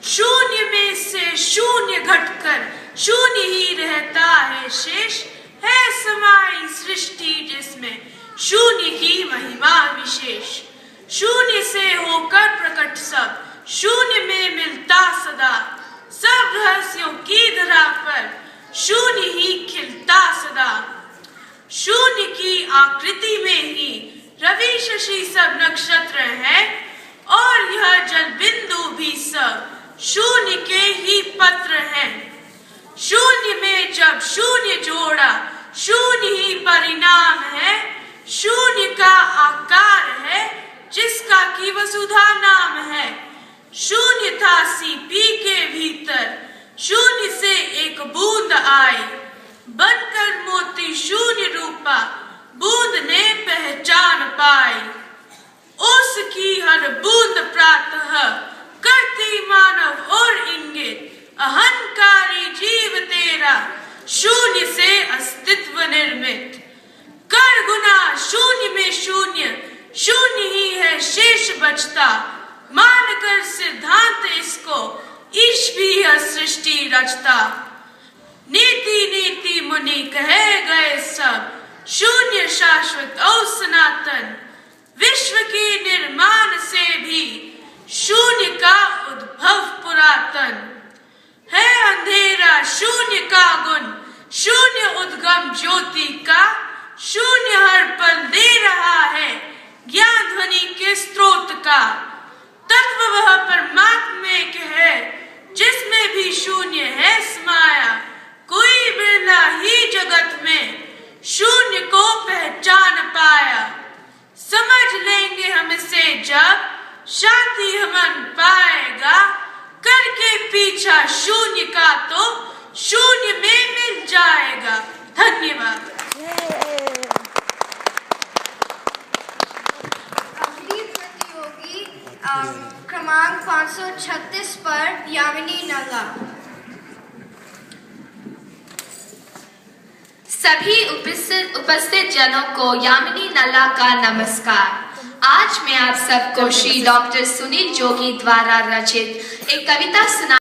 शून्य में से शून्य घटकर शून्य ही रहता है शेष, है समाई सृष्टि जिसमें शून्य की महिमा विशेष। शून्य से होकर प्रकट सब शून्य में मिलता सदा, सब रहस्यों की धरा पर शून्य ही खिलता सदा। शून्य की आकृति में ही रवि शशि सब नक्षत्र हैं, और यह जल बिंदु भी सब शून्य के ही पत्र हैं। शून्य में जब शून्य जोड़ा शून्य ही परिणाम है, शून्य का आकार है जिसका की वसुधा नाम है। शून्य था सीपी के भीतर, शून्य से एक बूंद आई, बनकर मोती शून्य रूपा बूंद ने पहचान पाई। उसकी हर बूंद प्रातः करती मानव और इंगित, अहंकारी जीव तेरा शून्य से अस्तित्व निर्मित। कर गुना शून्य में शून्य, शून्य ही है शेष बचता, मानकर सिद्धांत इसको ईश भी है सृष्टि रचता। नीति नीति मुनि कहे गए सब, शून्य शाश्वत और सनातन, विश्व के निर्माण से भी शून्य का उद्भव पुरातन। है अंधेरा शून्य का गुण, शून्य उद्गम ज्योति का, शून्य हर पल दे रहा है ज्ञान ध्वनि के स्रोत का। तत्व वह परमात्मा के है जिसमें भी शून्य है समाया, कोई बिरला ही जगत में शून्य को पहचान पाया। समझ लेंगे हम इसे जब शांति मन पाएगा, करके पीछा शून्य का तो शून्य में मिल जाएगा। धन्यवाद। अगली प्रतियोगी क्रमांक 536 पर यामिनी नल्ला। सभी उपस्थित जनों को यामिनी नल्ला का नमस्कार। आज मैं आप सबको श्री डॉक्टर सुनील जोगी द्वारा रचित एक कविता सुना